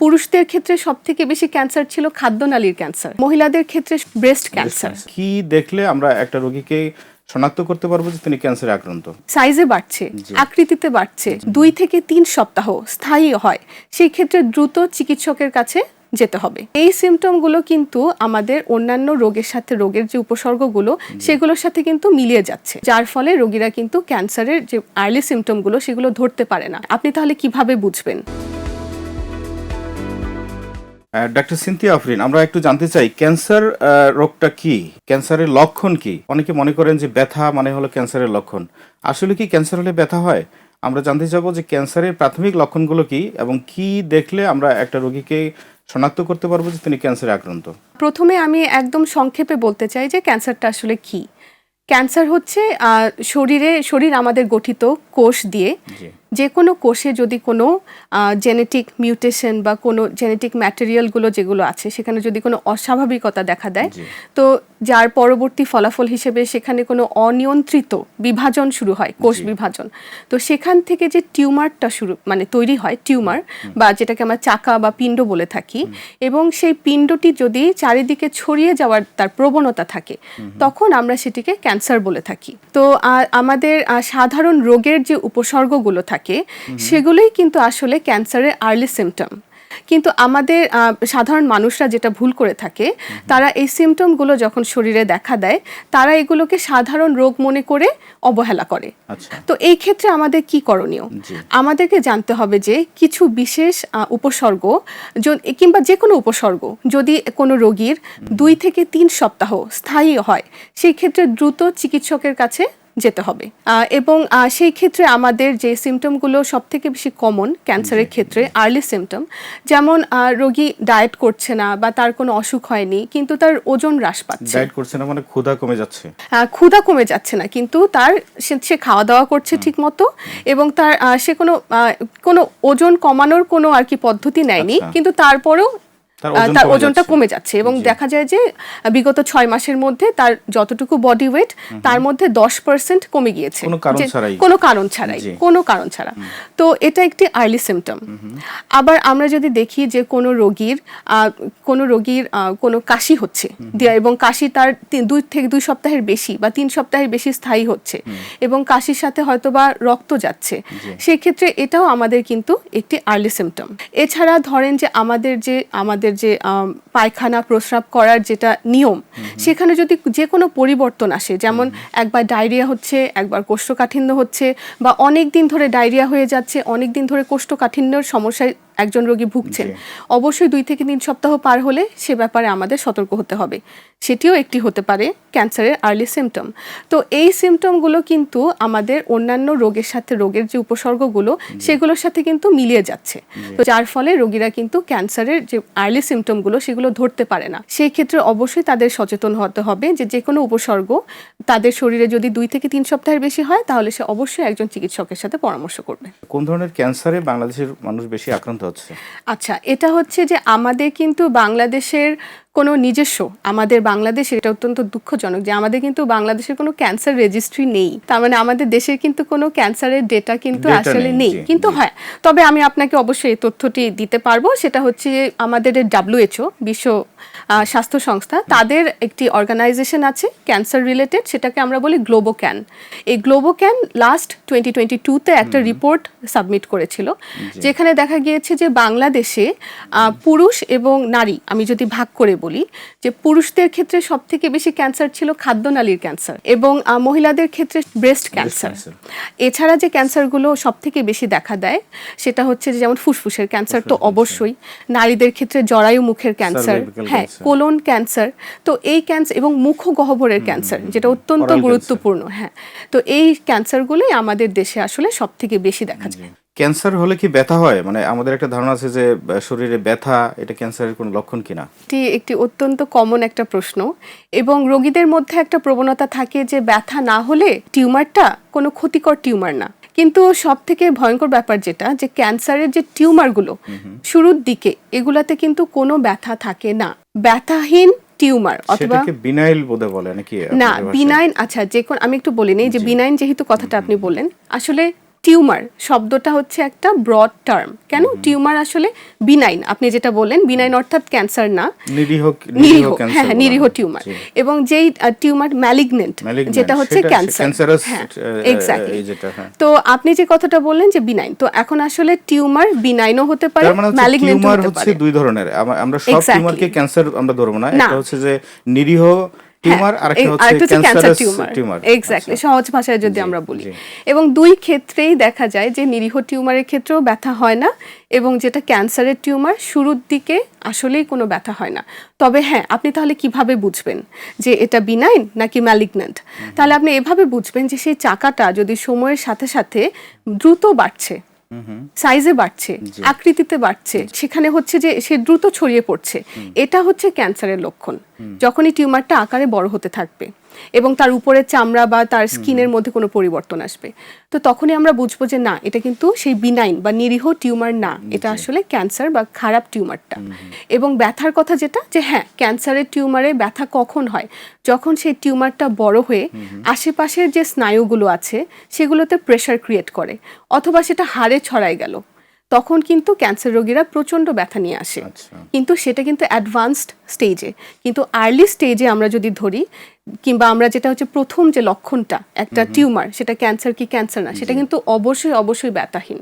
পুরুষদের ক্ষেত্রে সবথেকে বেশি ক্যান্সার ছিল খাদ্যনালীর ক্যান্সার, মহিলাদের ক্ষেত্রে ব্রেস্ট ক্যান্সার। কি দেখলে আমরা একটা রোগীকে শনাক্ত করতে পারবো যে তিনি ক্যান্সারে আক্রান্ত? সাইজে বাড়ছে, আকৃতিতে বাড়ছে, 2 থেকে 3 সপ্তাহ স্থায়ী হয়, সেই ক্ষেত্রে দ্রুত চিকিৎসকের কাছে যেতে হবে। এই সিমটমগুলো কিন্তু আমাদের অন্যান্য রোগের সাথে, রোগের যে উপসর্গগুলো সেগুলোর সাথে কিন্তু মিলিয়ে যাচ্ছে, যার ফলে রোগীরা কিন্তু ক্যান্সারের যে আর্লি সিমটমগুলো সেগুলো ধরতে পারে না। আপনি তাহলে কিভাবে বুঝবেন? ডাক্তার সিনথিয়া আফরিন, আমরা একটু জানতে চাই ক্যান্সার রোগটা কি, ক্যান্সারের লক্ষণ কি? অনেকে মনে করেন যে ব্যথা মানে হলো ক্যান্সারের লক্ষণ। আসলে কি ক্যান্সার হলে ব্যথা হয়? আমরা জানতে চাবো যে ক্যান্সারের প্রাথমিক লক্ষণগুলো কি এবং কি দেখলে আমরা একটা রোগীকে শনাক্ত করতে পারবো যে তিনি ক্যান্সারে আক্রান্ত। প্রথমে আমি একদম সংক্ষেপে বলতে চাই যে ক্যান্সারটা আসলে কি। ক্যান্সার হচ্ছে শরীর আমাদের গঠিত কোষ দিয়ে, যে কোনো কোষে যদি কোনো জেনেটিক মিউটেশন বা কোনো জেনেটিক ম্যাটেরিয়ালগুলো যেগুলো আছে সেখানে যদি কোনো অস্বাভাবিকতা দেখা দেয়, তো যার পরবর্তী ফলাফল হিসেবে সেখানে কোনো অনিয়ন্ত্রিত বিভাজন শুরু হয়, কোষ বিভাজন, তো সেখান থেকে যে টিউমারটা তৈরি হয়, টিউমার বা যেটাকে আমরা চাকা বা পিণ্ড বলে থাকি, এবং সেই পিণ্ডটি যদি চারিদিকে ছড়িয়ে যাওয়ার তার প্রবণতা থাকে, তখন আমরা সেটিকে ক্যান্সার বলে থাকি। তো আমাদের সাধারণ রোগের যে উপসর্গগুলো থাকে সেগুলোই কিন্তু আসলে ক্যান্সারের আর্লি সিমটম। কিন্তু আমাদের সাধারণ মানুষরা যেটা ভুল করে থাকে, তারা এই সিমটমগুলো যখন শরীরে দেখা দেয় তারা এগুলোকে সাধারণ রোগ মনে করে অবহেলা করে। তো এই ক্ষেত্রে আমাদের কি করণীয়? আমাদেরকে জানতে হবে যে কিছু বিশেষ উপসর্গ কিংবা যে কোনো উপসর্গ যদি কোনো রোগীর 2 থেকে 3 সপ্তাহ স্থায়ী হয়, সেই ক্ষেত্রে দ্রুত চিকিৎসকের কাছে যেতে হবে। এবং সেই ক্ষেত্রে আমাদের যে সিমটমগুলো সব থেকে বেশি কমন ক্যান্সারের ক্ষেত্রে আর্লি সিমটম, যেমন রোগী ডায়েট করছে না বা তার কোনো অসুখ হয়নি কিন্তু তার ওজন হ্রাস পাচ্ছে। ডায়েট করছে না মানে ক্ষুধা কমে যাচ্ছে? ক্ষুধা কমে যাচ্ছে না, কিন্তু সে খাওয়া দাওয়া করছে ঠিক মতো এবং তার সে কোনো ওজন কমানোর কোনো আর কি পদ্ধতি নেয়নি, কিন্তু তারপরেও তার ওজনটা কমে যাচ্ছে এবং দেখা যায় যে বিগত 6 মাসের মধ্যে তার যতটুকু বডি ওয়েট তার মধ্যে 10% কমে গিয়েছে, কোনো কারণ ছাড়া। তো এটা একটি আর্লি সিমটম। আবার আমরা যদি দেখি যে কোনো রোগীর কোনো কাশি হচ্ছে এবং কাশি তার 2 সপ্তাহের বেশি বা 3 সপ্তাহের বেশি স্থায়ী হচ্ছে এবং কাশির সাথে হয়তোবা রক্ত যাচ্ছে, সেই ক্ষেত্রে এটাও আমাদের কিন্তু একটি আর্লি সিমটম। এছাড়া ধরেন যে আমাদের যে পায়খানা প্রস্রাব করার যেটা নিয়ম, সেখানে যদি যে কোনো পরিবর্তন আসে, যেমন একবার ডায়রিয়া হচ্ছে, একবার কোষ্ঠকাঠিন্য হচ্ছে, বা অনেক দিন ধরে ডায়রিয়া হয়ে যাচ্ছে, অনেক দিন ধরে কোষ্ঠকাঠিন্যর সমস্যায় একজন রোগী ভুগছেন, অবশ্যই 2 থেকে 3 সপ্তাহ পার হলে সে ব্যাপারে আমাদের সতর্ক হতে হবে। সেটিও একটি হতে পারে ক্যান্সারের আর্লি সিমটম। তো এই সিমটমগুলো কিন্তু আমাদের অন্যান্য রোগের সাথে, রোগের যে উপসর্গগুলো সেগুলোর সাথে কিন্তু মিলিয়ে যাচ্ছে, তো যার ফলে রোগীরা কিন্তু ক্যান্সারের যে আর্লি সিমটমগুলো সেগুলো ধরতে পারে না। সেই ক্ষেত্রে অবশ্যই তাদের সচেতন হতে হবে যে কোনো উপসর্গ তাদের শরীরে যদি 2 থেকে 3 সপ্তাহের বেশি হয় তাহলে সে অবশ্যই একজন চিকিৎসকের সাথে পরামর্শ করবে। কোন ধরনের ক্যান্সারে বাংলাদেশের মানুষ বেশি আক্রান্ত হচ্ছে? আচ্ছা, এটা হচ্ছে যে আমাদের কিন্তু বাংলাদেশের কোনো নিজস্ব, আমাদের বাংলাদেশ, এটা অত্যন্ত দুঃখজনক যে আমাদের কিন্তু বাংলাদেশের কোনো ক্যান্সার রেজিস্ট্রি নেই। তার মানে আমাদের দেশের কিন্তু কোনো ক্যান্সারের ডেটা কিন্তু আসলে নেই। কিন্তু হ্যাঁ, তবে আমি আপনাকে অবশ্যই এই তথ্যটি দিতে পারবো। সেটা হচ্ছে আমাদের WHO, বিশ্ব স্বাস্থ্য সংস্থা, তাদের একটি অর্গানাইজেশন আছে ক্যান্সার রিলেটেড, সেটাকে আমরা বলি গ্লোবোক্যান। এই গ্লোবোক্যান লাস্ট 2022-তে একটা রিপোর্ট সাবমিট করেছিল, যেখানে দেখা গিয়েছে যে বাংলাদেশে পুরুষ এবং নারী, আমি যদি ভাগ করে বলি, যে পুরুষদের ক্ষেত্রে সব থেকে বেশি ক্যান্সার ছিল খাদ্যনালীর ক্যান্সার এবং মহিলাদের ক্ষেত্রে ব্রেস্ট ক্যান্সার। এছাড়া যে ক্যান্সারগুলো সব থেকে বেশি দেখা দেয় সেটা হচ্ছে যে যেমন ফুসফুসের ক্যান্সার তো অবশ্যই, নারীদের ক্ষেত্রে জরায়ু মুখের ক্যান্সার, হ্যাঁ, কোলন ক্যান্সার, তো এই ক্যান্সার এবং মুখগহ্বরের ক্যান্সার যেটা অত্যন্ত গুরুত্বপূর্ণ। হ্যাঁ, তো এই ক্যান্সারগুলোই আমাদের দেশে আসলে সব থেকে বেশি দেখা যায়। ক্যান্সার হলে কি ব্যথা হয়? মানে আমাদের একটা ধারণা আছে যে শরীরে ব্যথা, এটা ক্যান্সারের কোনো লক্ষণ কিনা? একটি অত্যন্ত কমন একটা প্রশ্ন, এবং রোগীদের মধ্যে একটা প্রবণতা থাকে যে ব্যথা না হলে টিউমারটা কোনো ক্ষতিকর টিউমার না। কিন্তু সব থেকে ভয়ঙ্কর ব্যাপার যেটা, যে ক্যান্সারের যে টিউমারগুলো শুরুর দিকে এগুলাতে কিন্তু কোনো ব্যথা থাকে না। ব্যথাহীন টিউমার অথবা বিনাইল বোধহয় বলে নাকি? না, বিনাইন, আচ্ছা, আমি একটু বলি নেই যে বিনাইন যেহেতু কথাটা আপনি বললেন, আসলে টিউমার শব্দটা হচ্ছে একটা ব্রড টার্ম। কেন? টিউমার আসলে বিনাইন, আপনি যেটা বললেন বিনাইন অর্থাৎ ক্যান্সার না, নিরীহ, হ্যাঁ নিরীহ টিউমার। এবং যেই টিউমার ম্যালিগনেন্ট যেটা হচ্ছে ক্যান্সার, এক্স্যাক্টলি। তো আপনি যে কথাটা বললেন যে বিনাইন, তো এখন আসলে টিউমার বিনাইনও হতে পারে, ম্যালিগনেন্টও হতে পারে। দুই ধরনের, আমরা সব টিউমারকে ক্যান্সার আমরা ধরবো না। এটা হচ্ছে যে নিরীহ টিউমার, আর একটা হচ্ছে ক্যান্সারাস টিউমার। এক্স্যাক্টলি, সহজ ভাষায় যদি আমরা বলি। এবং দুই ক্ষেত্রেই দেখা যায় যে নিরীহ টিউমারের ক্ষেত্রেও ব্যথা হয় না, এবং যেটা ক্যান্সারের টিউমার শুরুর দিকে আসলেই কোনো ব্যথা হয় না। তবে হ্যাঁ, আপনি তাহলে কিভাবে বুঝবেন যে এটা বিনাইন নাকি ম্যালিগন্যান্ট? তাহলে আপনি এভাবে বুঝবেন যে সেই চাকাটা যদি সময়ের সাথে সাথে দ্রুত বাড়ছে, সাইজে বাড়ছে, আকৃতিতে বাড়ছে, সেখানে হচ্ছে যে সে দ্রুত ছড়িয়ে পড়ছে, এটা হচ্ছে ক্যান্সারের লক্ষণ। যখনই টিউমারটা আকারে বড় হতে থাকবে এবং তার উপরে চামড়া বা তার স্কিনের মধ্যে কোনো পরিবর্তন আসবে, তো তখনই আমরা বুঝবো যে না, এটা কিন্তু সেই বিনাইন বা নিরীহ টিউমার না, এটা আসলে ক্যান্সার বা খারাপ টিউমারটা। এবং ব্যথার কথা যেটা, যে হ্যাঁ, ক্যান্সারের টিউমারে ব্যথা কখন হয়? যখন সেই টিউমারটা বড় হয়ে আশেপাশের যে স্নায়ুগুলো আছে সেগুলোতে প্রেসার ক্রিয়েট করে, অথবা সেটা হাড়ে ছড়ায় গেল, তখন কিন্তু ক্যান্সার রোগীরা প্রচন্ড ব্যথা নিয়ে আসে। কিন্তু সেটা কিন্তু অ্যাডভান্সড স্টেজে। কিন্তু আর্লি স্টেজে আমরা যদি ধরি, কিংবা আমরা যেটা হচ্ছে প্রথম যে লক্ষণটা একটা টিউমার, সেটা ক্যান্সার কি ক্যান্সার না, সেটা কিন্তু অবশ্যই ব্যথাহীন।